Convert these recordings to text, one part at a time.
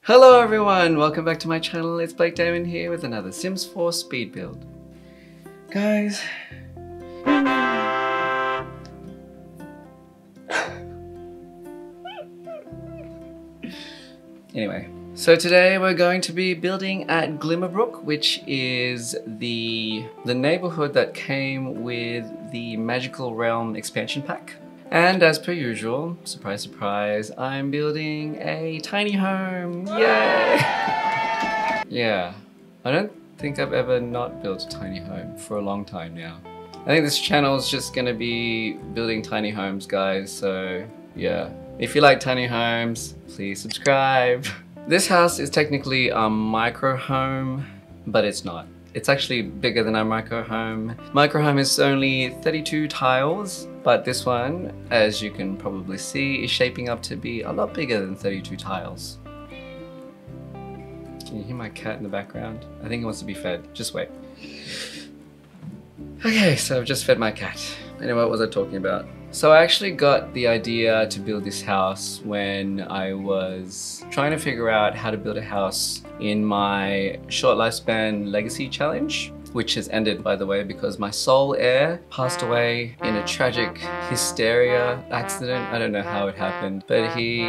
Hello everyone, welcome back to my channel. It's Blake Damon here with another Sims 4 speed build. Guys, anyway, so today we're going to be building at Glimmerbrook, which is the neighborhood that came with the Magical Realm expansion pack. And as per usual, surprise, surprise, I'm building a tiny home. Yay! Yeah, I don't think I've ever not built a tiny home for a long time now. I think this channel is just gonna be building tiny homes, guys, so yeah. If you like tiny homes, please subscribe. This house is technically a micro home, but it's not. It's actually bigger than our micro home. Micro home is only 32 tiles, but this one, as you can probably see, is shaping up to be a lot bigger than 32 tiles. Can you hear my cat in the background? I think he wants to be fed. Just wait. Okay, so I've just fed my cat. Anyway, what was I talking about? So I actually got the idea to build this house when I was trying to figure out how to build a house in my short lifespan legacy challenge, which has ended, by the way, because my sole heir passed away in a tragic hysteria accident. I don't know how it happened, but he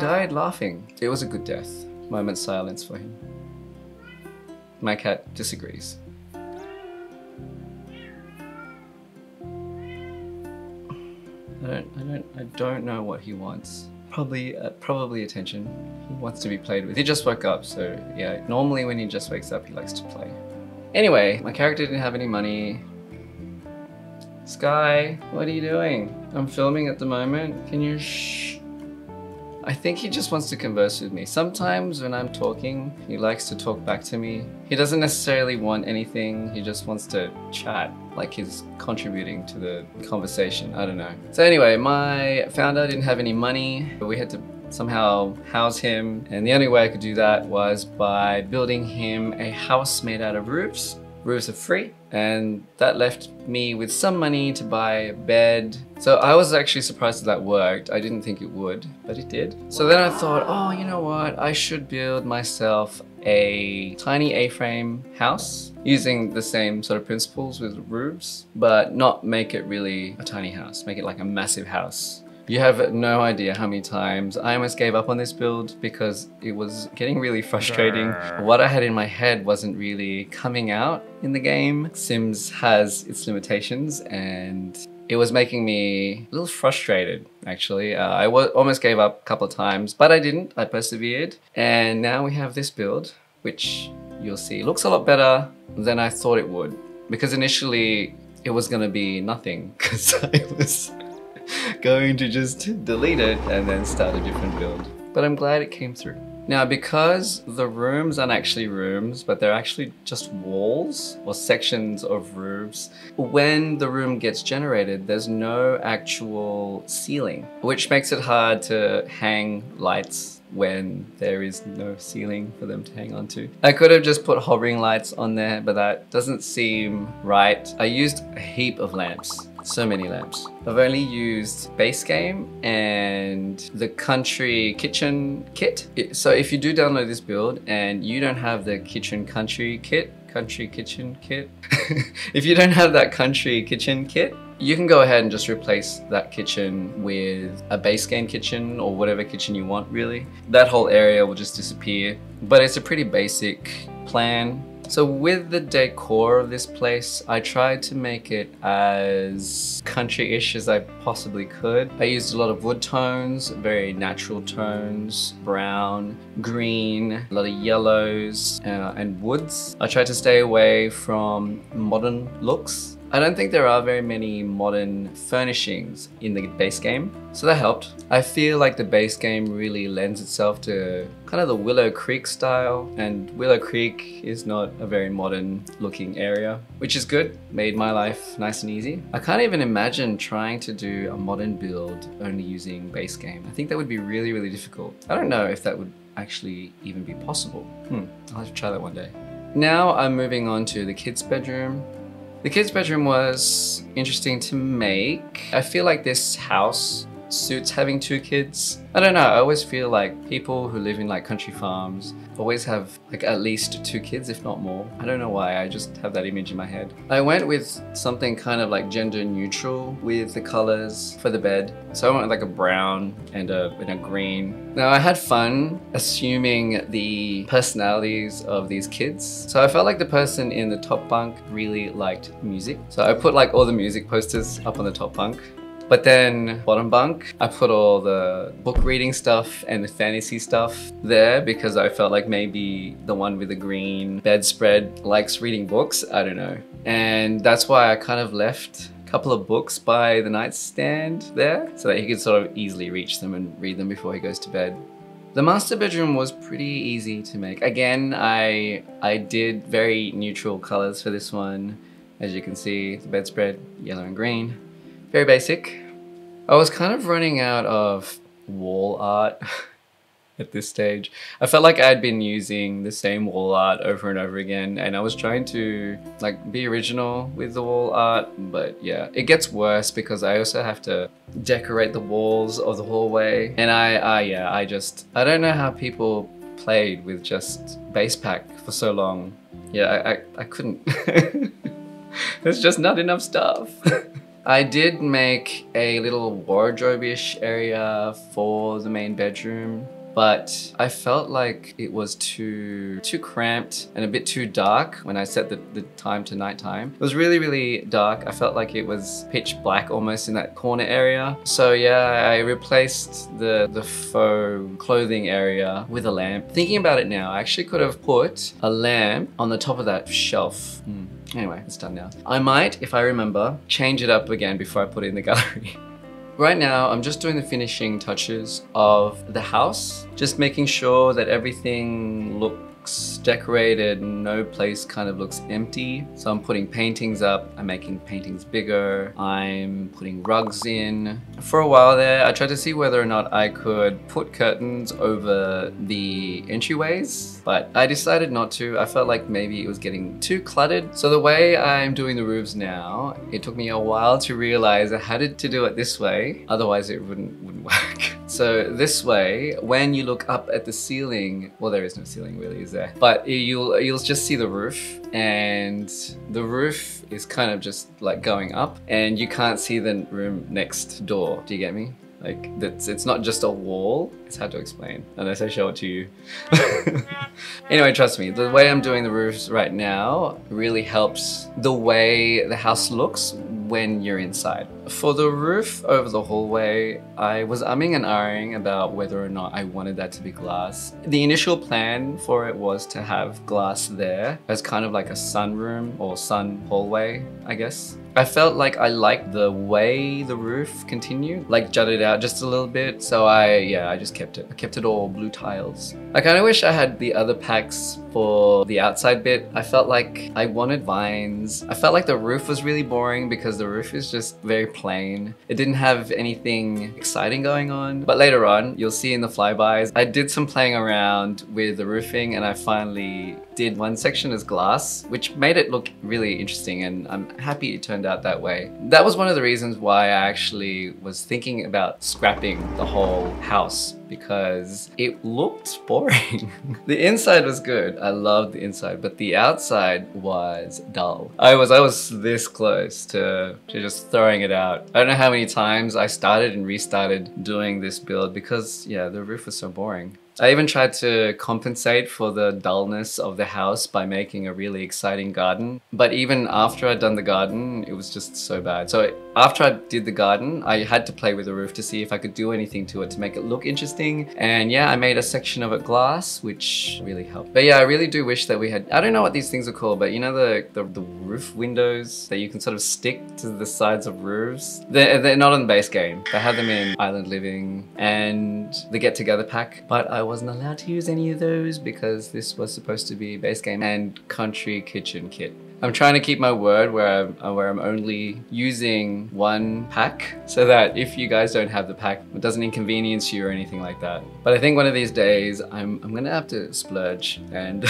died laughing. It was a good death. Moment silence for him. My cat disagrees. I don't know what he wants. Probably attention. He wants to be played with. He just woke up, so yeah. Normally when he just wakes up, he likes to play. Anyway, my character didn't have any money. Sky, what are you doing? I'm filming at the moment. Can you shh? I think he just wants to converse with me. Sometimes when I'm talking, he likes to talk back to me. He doesn't necessarily want anything. He just wants to chat, like he's contributing to the conversation. I don't know. So anyway, my founder didn't have any money. We had to somehow house him. And the only way I could do that was by building him a house made out of roofs. Roofs are free, and that left me with some money to buy a bed. So I was actually surprised that worked. I didn't think it would, but it did. So then I thought, oh, you know what? I should build myself a tiny A-frame house using the same sort of principles with roofs, but not make it really a tiny house, make it like a massive house. You have no idea how many times I almost gave up on this build because it was getting really frustrating. What I had in my head wasn't really coming out in the game. Sims has its limitations and it was making me a little frustrated, actually. I almost gave up a couple of times, but I didn't. I persevered. And now we have this build, which you'll see looks a lot better than I thought it would. Because initially it was gonna be nothing because I was going to just delete it and then start a different build. But I'm glad it came through. Now, because the rooms aren't actually rooms, but they're actually just walls or sections of roofs, when the room gets generated, there's no actual ceiling, which makes it hard to hang lights when there is no ceiling for them to hang onto. I could have just put hovering lights on there, but that doesn't seem right. I used a heap of lamps. So many lamps. I've only used base game and the country kitchen kit. So if you do download this build and you don't have the country kitchen kit, if you don't have that country kitchen kit, you can go ahead and just replace that kitchen with a base game kitchen or whatever kitchen you want, really. That whole area will just disappear, but it's a pretty basic plan. So with the decor of this place, I tried to make it as country-ish as I possibly could. I used a lot of wood tones, very natural tones, brown, green, a lot of yellows, and woods. I tried to stay away from modern looks. I don't think there are very many modern furnishings in the base game, so that helped. I feel like the base game really lends itself to kind of the Willow Creek style, and Willow Creek is not a very modern looking area, which is good. Made my life nice and easy. I can't even imagine trying to do a modern build only using base game. I think that would be really, really difficult. I don't know if that would actually even be possible. I'll have to try that one day. Now I'm moving on to the kids' bedroom. The kids' bedroom was interesting to make. I feel like this house suits having 2 kids. I don't know, I always feel like people who live in like country farms always have like at least 2 kids, if not more. I don't know why, I just have that image in my head. I went with something kind of like gender neutral with the colors for the bed. So I went with like a brown and a green. Now I had fun assuming the personalities of these kids. So I felt like the person in the top bunk really liked music. So I put like all the music posters up on the top bunk. But then bottom bunk, I put all the book reading stuff and the fantasy stuff there because I felt like maybe the one with the green bedspread likes reading books, I don't know. And that's why I kind of left a couple of books by the nightstand there so that he could sort of easily reach them and read them before he goes to bed. The master bedroom was pretty easy to make. Again, I did very neutral colors for this one. As you can see, the bedspread, yellow and green. Very basic. I was kind of running out of wall art at this stage. I felt like I had been using the same wall art over and over again, and I was trying to like be original with the wall art, but yeah, it gets worse because I also have to decorate the walls of the hallway, and I don't know how people played with just base pack for so long. Yeah, I couldn't. There's just not enough stuff. I did make a little wardrobe-ish area for the main bedroom, but I felt like it was too cramped and a bit too dark when I set the time to nighttime. It was really, really dark. I felt like it was pitch black almost in that corner area. So yeah, I replaced the faux clothing area with a lamp. Thinking about it now, I actually could have put a lamp on the top of that shelf. Anyway, it's done now. I might, if I remember, change it up again before I put it in the gallery. Right now, I'm just doing the finishing touches of the house, just making sure that everything looks decorated, no place kind of looks empty. So I'm putting paintings up, I'm making paintings bigger, I'm putting rugs in. For a while there, I tried to see whether or not I could put curtains over the entryways, but I decided not to. I felt like maybe it was getting too cluttered. So the way I'm doing the roofs now, it took me a while to realize I had to do it this way, otherwise it wouldn't work. So this way, when you look up at the ceiling, well, there is no ceiling really, is there? But you'll just see the roof, and the roof is kind of just like going up, and you can't see the room next door. Do you get me? Like, it's not just a wall. It's hard to explain unless I show it to you. Anyway, trust me, the way I'm doing the roofs right now really helps the way the house looks when you're inside. For the roof over the hallway, I was umming and ahhing about whether or not I wanted that to be glass. The initial plan for it was to have glass there as kind of like a sunroom or sun hallway, I guess. I felt like I liked the way the roof continued, like jutted out just a little bit. So I just kept it. I kept it all blue tiles. I kind of wish I had the other packs for the outside bit. I felt like I wanted vines. I felt like the roof was really boring because the roof is just very plain. It didn't have anything exciting going on. But later on, you'll see in the Flybys, I did some playing around with the roofing, and I finally did one section as glass, which made it look really interesting, and I'm happy it turned out that way. That was one of the reasons why I actually was thinking about scrapping the whole house, because it looked boring. The inside was good. I loved the inside, but the outside was dull. I was this close to just throwing it out. I don't know how many times I started and restarted doing this build because, yeah, the roof was so boring. I even tried to compensate for the dullness of the house by making a really exciting garden. But even after I'd done the garden, it was just so bad. So after I did the garden, I had to play with the roof to see if I could do anything to it to make it look interesting. And yeah, I made a section of it glass, which really helped. But yeah, I really do wish that we had, I don't know what these things are called, but you know the roof windows that you can sort of stick to the sides of roofs? They're not in the base game. They had them in Island Living and the Get Together pack, but I wasn't allowed to use any of those because this was supposed to be base game and country kitchen kit. I'm trying to keep my word where I'm only using one pack so that if you guys don't have the pack, it doesn't inconvenience you or anything like that. But I think one of these days I'm gonna have to splurge and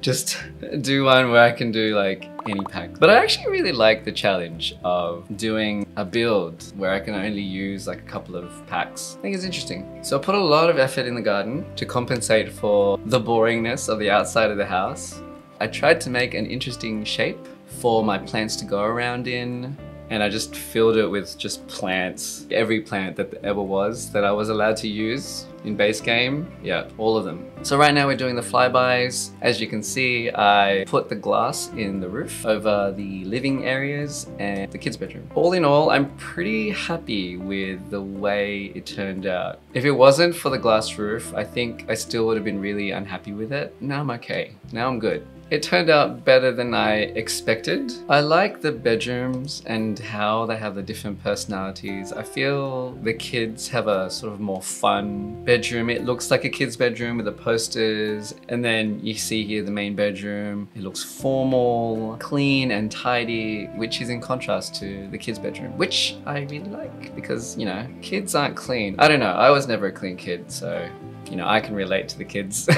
just do one where I can do like any pack. But I actually really like the challenge of doing a build where I can only use like a couple of packs. I think it's interesting. So I put a lot of effort in the garden to compensate for the boringness of the outside of the house. I tried to make an interesting shape for my plants to go around in, and I just filled it with just plants. Every plant that ever was that I was allowed to use in base game. Yeah, all of them. So right now we're doing the flybys. As you can see, I put the glass in the roof over the living areas and the kids' bedroom. All in all, I'm pretty happy with the way it turned out. If it wasn't for the glass roof, I think I still would have been really unhappy with it. Now I'm okay. Now I'm good. It turned out better than I expected. I like the bedrooms and how they have the different personalities. I feel the kids have a sort of more fun bedroom. It looks like a kid's bedroom with the posters. And then you see here the main bedroom. It looks formal, clean and tidy, which is in contrast to the kids' bedroom, which I really like because, you know, kids aren't clean. I don't know, I was never a clean kid, so you know, I can relate to the kids.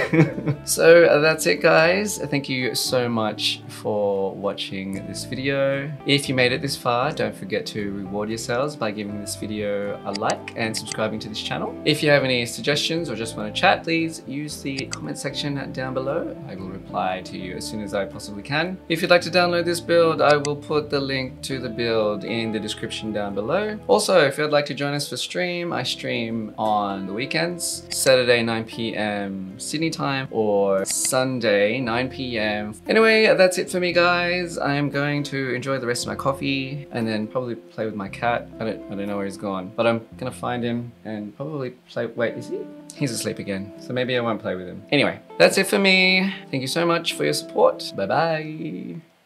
So that's it, guys. Thank you so much for watching this video. If you made it this far, don't forget to reward yourselves by giving this video a like and subscribing to this channel. If you have any suggestions or just want to chat, please use the comment section down below. I will reply to you as soon as I possibly can. If you'd like to download this build, I will put the link to the build in the description down below. Also, if you'd like to join us for stream, I stream on the weekends, Saturday 9 p.m. Sydney time or Sunday 9 p.m. Anyway, that's it for me, guys. I'm going to enjoy the rest of my coffee and then probably play with my cat. I don't know where he's gone, but I'm gonna find him and probably play. Wait, is he? He's asleep again, so maybe I won't play with him. Anyway, that's it for me. Thank you so much for your support. Bye bye.